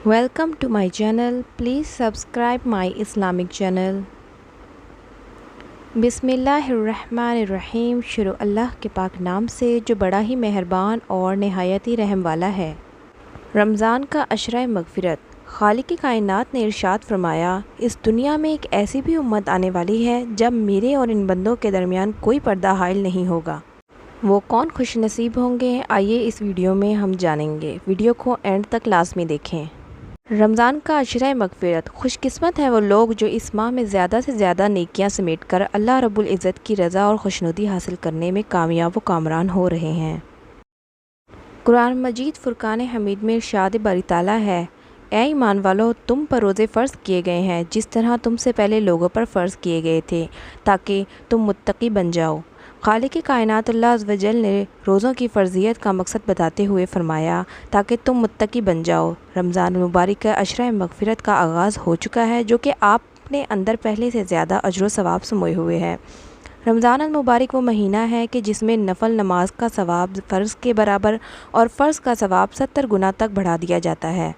Welcome to my channel. Please subscribe my Islamic channel. बिस्मिल्लाहिर्रहमानिर्रहीम। शुरू अल्लाह के पाक नाम से जो बड़ा ही मेहरबान और नहायत ही रहम वाला है। रमज़ान का अशरा मग़फ़िरत। खालिक़ कायनात ने इरशाद फरमाया, इस दुनिया में एक ऐसी भी उम्मत आने वाली है जब मेरे और इन बंदों के दरमियान कोई पर्दा हाइल नहीं होगा। वो कौन खुश नसीब होंगे, आइए इस वीडियो में हम जानेंगे। वीडियो को एंड तक लाज़मी देखें। रमज़ान का अशरा मग़फ़िरत। खुशकिस्मत है वो लोग जो इस माह में ज़्यादा से ज़्यादा नेकियां समेट कर अल्लाह रब्बुल इज़्ज़त की रज़ा और खुशनुदी हासिल करने में कामयाब व कामरान हो रहे हैं। कुरान मजीद फ़ुरक़ान हमीद में इरशाद बारी ताला है, ऐ ईमान वालो, तुम पर रोज़े फ़र्ज़ किए गए हैं जिस तरह तुमसे पहले लोगों पर फ़र्ज़ किए गए थे, ताकि तुम मुत्तकी बन जाओ। खालिक़ कायनात अल्लाह अज़्ज़ व जल ने रोज़ों की फ़र्ज़ियत का मकसद बताते हुए फ़रमाया, ताकि तुम मुत्तकी बन जाओ। रमज़ान मुबारक का अशरा मग़फ़िरत का आगाज़ हो चुका है, जो कि आपने अंदर पहले से ज़्यादा अजर व सवाब समोए हुए है। रमज़ान मुबारक वो महीना है कि जिसमें नफल नमाज का सवाब फ़र्ज़ के बराबर और फ़र्ज़ का सवाब 70 गुना तक बढ़ा दिया जाता है।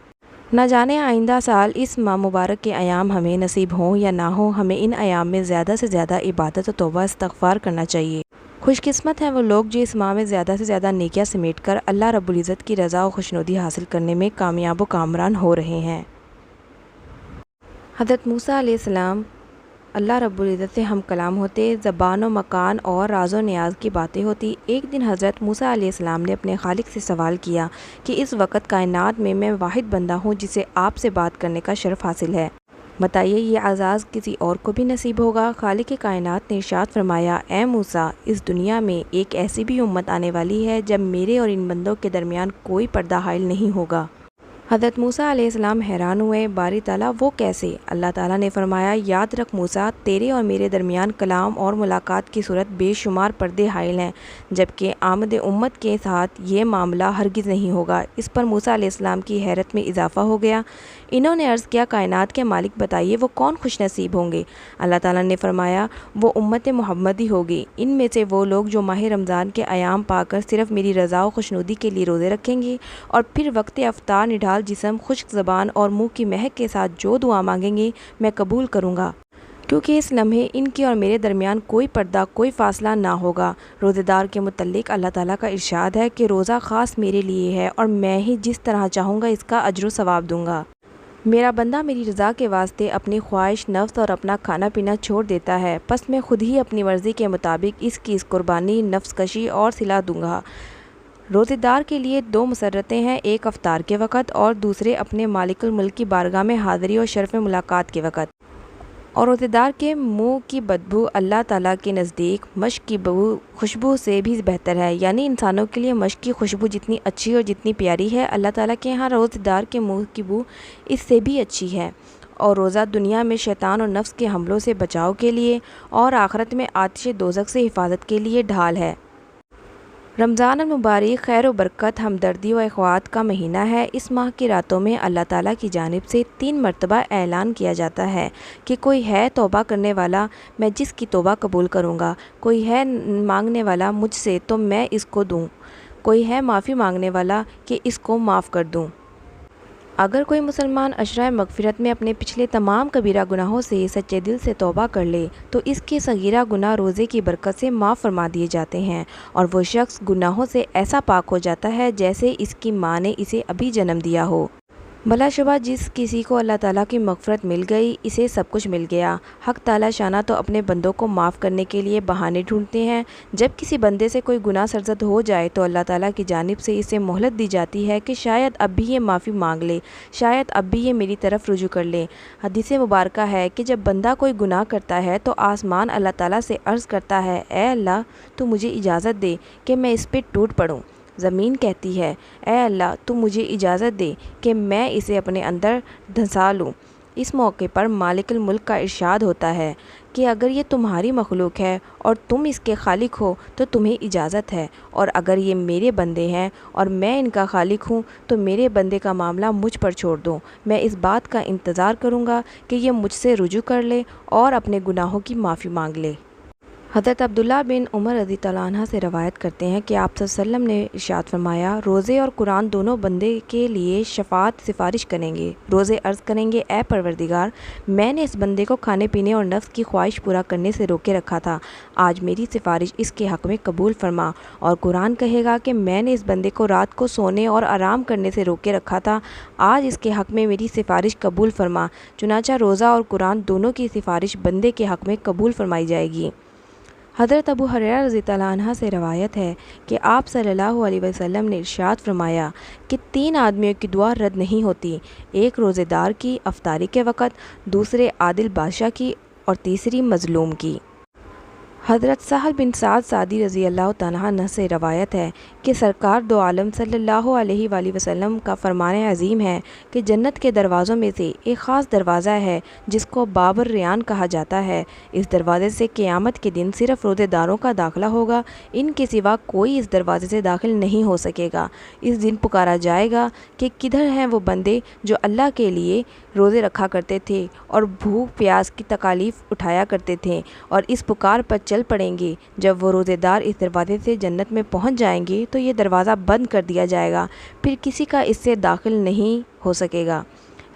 न जाने आइंदा साल इस माह मुबारक के अयाम हमें नसीब हों या ना हो, हमें इन अयाम में ज़्यादा से ज़्यादा इबादत और तौबा इस्तग़फ़ार करना चाहिए। खुशकिस्मत हैं वो लोग जो इस माह में ज़्यादा से ज़्यादा नेकियां समेट कर अल्लाह रब्बुल इज़्ज़त की रज़ा और खुशनुदी हासिल करने में कामयाब व कामरान हो रहे हैं। हज़रत मूसा अलैहिस्सलाम अल्लाह रब्बुल इज़्ज़त से हम कलाम होते, ज़बान व मकान और राज़ व नियाज़ की बातें होती। एक दिन हज़रत मूसा अलैहिस्सलाम ने अपने खालिक से सवाल किया कि इस वक्त कायनात में मैं वाहिद बंदा हूँ जिसे आपसे बात करने का शर्फ़ हासिल है, बताइए ये एज़ाज़ किसी और को भी नसीब होगा? खालिक़ कायनात ने इरशाद फरमाया, ए मूसा, इस दुनिया में एक ऐसी भी उम्मत आने वाली है जब मेरे और इन बंदों के दरमियान कोई पर्दा हाइल नहीं होगा। हज़रत मूसा अलैहिस्सलाम हैरान हुए, बारी ताला वो कैसे? अल्लाह ताला ने फरमाया, याद रख मूसा, तेरे और मेरे दरमियान कलाम और मुलाकात की सूरत बेशुमार पर्दे हाइल हैं, जबकि आमद उम्मत के साथ ये मामला हरगिज़ नहीं होगा। इस पर मूसा अलैहिस्सलाम की हैरत में इजाफ़ा हो गया। इन्होंने अर्ज़ किया, कायनात के मालिक बताइए वो कौन खुश नसीब होंगे? अल्लाह ताला ने फरमाया, वो उम्मत मुहम्मदी होगी। इनमें से वो लोग जो माह रमज़ान के अयाम पाकर सिर्फ़ मेरी रज़ा और खुशनुदी के लिए रोज़े रखेंगे और फिर वक्त अफ्तार निढाल जिस्म, खुश्क ज़बान और मुँह की महक के साथ जो दुआ मांगेंगे मैं कबूल करूँगा, क्योंकि इस लम्हे इनके और मेरे दरमियान कोई पर्दा, कोई फ़ासला ना होगा। रोज़ेदार के मुतल्लिक़ अल्लाह ताला का इरशाद है कि रोज़ा ख़ास मेरे लिए है और मैं ही जिस तरह चाहूँगा इसका अजर व सवाब दूँगा। मेरा बंदा मेरी रज़ा के वास्ते अपनी ख्वाहिश, नफ्स और अपना खाना पीना छोड़ देता है, बस मैं खुद ही अपनी मर्ज़ी के मुताबिक इसकी इस कुर्बानी, नफ्स कशी और सिला दूँगा। रोज़ेदार के लिए दो मसरतें हैं, एक अफ्तार के वक़्त और दूसरे अपने मालिकुल मुल्क की बारगाह में हाज़िरी और शर्फ़ मुलाकात के वक़्त। और रोज़ेदार के मुँह की बदबू अल्लाह ताला के नज़दीक मश्क की खुशबू से भी बेहतर है। यानी इंसानों के लिए मश्क की खुशबू जितनी अच्छी और जितनी प्यारी है, अल्लाह ताला के यहाँ रोज़ेदार के मुँह की बू इससे भी अच्छी है। और रोज़ा दुनिया में शैतान और नफ्स के हमलों से बचाव के लिए और आखिरत में आतिश दोज़ख से हिफाजत के लिए ढाल है। रमज़ान मुबारक खैर व बरकत, हमदर्दी व अख़वात का महीना है। इस माह की रातों में अल्लाह ताला की जानिब से 3 मरतबा ऐलान किया जाता है कि कोई है तौबा करने वाला, मैं जिसकी तौबा कबूल करूँगा। कोई है मांगने वाला मुझसे तो मैं इसको दूँ। कोई है माफ़ी मांगने वाला कि इसको माफ़ कर दूँ। अगर कोई मुसलमान अशरा मग़फ़िरत में अपने पिछले तमाम कबीरा गुनाहों से सच्चे दिल से तौबा कर ले तो इसके सगीरा गुनाह रोज़े की बरकत से माफ़ फरमा दिए जाते हैं और वो शख्स गुनाहों से ऐसा पाक हो जाता है जैसे इसकी माँ ने इसे अभी जन्म दिया हो। भलाशुबा जिस किसी को अल्लाह ताला की मग़फ़िरत मिल गई, इसे सब कुछ मिल गया। हक़ ताला शाना तो अपने बंदों को माफ़ करने के लिए बहाने ढूंढते हैं। जब किसी बंदे से कोई गुनाह सरज़द हो जाए तो अल्लाह ताला की जानिब से इसे मोहलत दी जाती है कि शायद अब भी ये माफ़ी मांग ले, शायद अब भी ये मेरी तरफ़ रुजू कर ले। हदीस मुबारक है कि जब बंदा कोई गुनाह करता है तो आसमान अल्लाह ताला से अर्ज़ करता है, ए अल्लाह, तू मुझे इजाज़त दे कि मैं इस पर टूट पड़ूँ। ज़मीन कहती है, ए अल्लाह, तू मुझे इजाज़त दे कि मैं इसे अपने अंदर धंसा लूँ। इस मौके पर मालिकुल मुल्क का इरशाद होता है कि अगर ये तुम्हारी मखलूक है और तुम इसके खालिक हो तो तुम्हें इजाज़त है, और अगर ये मेरे बंदे हैं और मैं इनका खालिक हूँ तो मेरे बंदे का मामला मुझ पर छोड़ दो। मैं इस बात का इंतज़ार करूँगा कि ये मुझसे रुजू कर ले और अपने गुनाहों की माफ़ी मांग ले। حضرت عبداللہ بن عمر رضی اللہ عنہ سے روایت کرتے ہیں کہ آپ صلی اللہ علیہ وسلم نے ارشاد فرمایا، روزے اور قرآن دونوں بندے کے لیے شفاعت سفارش کریں گے۔ روزے عرض کریں گے، اے پروردگار، میں نے اس بندے کو کھانے پینے اور نفس کی خواہش پورا کرنے سے روکے رکھا تھا، آج میری سفارش اس کے حق میں قبول فرما۔ اور قرآن کہے گا کہ میں نے اس بندے کو رات کو سونے اور آرام کرنے سے روکے رکھا تھا، آج اس کے حق میں میری سفارش قبول فرما۔ چنانچہ روزہ اور قرآن دونوں کی سفارش بندے کے حق میں قبول فرمائی جائے گی۔ حضرت ابو ہریرہ رضی اللہ عنہ سے روایت ہے کہ آپ صلی اللہ علیہ وسلم نے ارشاد فرمایا کہ 3 آدمیوں کی دعا رد نہیں ہوتی، ایک روزے دار کی افطاری کے وقت، دوسرے عادل بادشاہ کی، اور تیسری مظلوم کی۔ حضرت سہل بن سعد ساعدی رضی اللہ تعالیٰ عنہ سے روایت ہے کہ سرکار دو عالم صلی اللہ علیہ وآلہ وسلم کا فرمان عظیم ہے کہ جنت کے دروازوں میں سے ایک خاص دروازہ ہے جس کو باب الریان کہا جاتا ہے۔ اس دروازے سے قیامت کے دن صرف روزے داروں کا داخلہ ہوگا، ان کے سوا کوئی اس دروازے سے داخل نہیں ہو سکے گا۔ اس دن پکارا جائے گا کہ کدھر ہیں وہ بندے جو اللہ کے لیے روزے رکھا کرتے تھے اور بھوک پیاس کی تکالیف اٹھایا کرتے تھے، اور اس پکار پر چل پڑیں گے۔ جب وہ روزے دار اس دروازے سے جنت میں پہنچ جائیں گے تو یہ دروازہ بند کر دیا جائے گا، پھر کسی کا اس سے داخل نہیں ہو سکے گا۔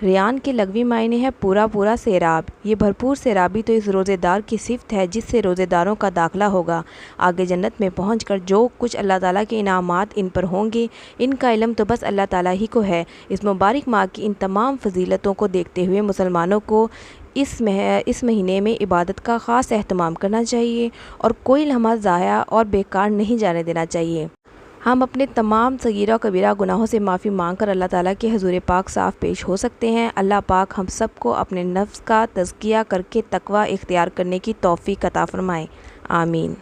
ریان کے لغوی معنی ہے پورا سیراب۔ یہ بھرپور سیرابی تو اس روزے دار کی صفت ہے جس سے روزے داروں کا داخلہ ہوگا۔ آگے جنت میں پہنچ کر جو کچھ اللہ تعالیٰ کے انعامات ان پر ہوں گے، ان کا علم تو بس اللہ تعالیٰ ہی کو ہے۔ اس مبارک ماہ کی ان تمام فضیلتوں کو دیکھتے ہوئے مسلمانوں کو اس مہینے میں عبادت کا خاص اہتمام کرنا چاہیے اور کوئی لمحہ ضائع اور بیکار نہیں جانے دینا چاہیے۔ ہم اپنے تمام صغیرہ و کبیرہ گناہوں سے معافی مانگ کر اللہ تعالیٰ کے حضور پاک صاف پیش ہو سکتے ہیں۔ اللہ پاک ہم سب کو اپنے نفس کا تزکیہ کر کے تقوی اختیار کرنے کی توفیق عطا فرمائے، آمین۔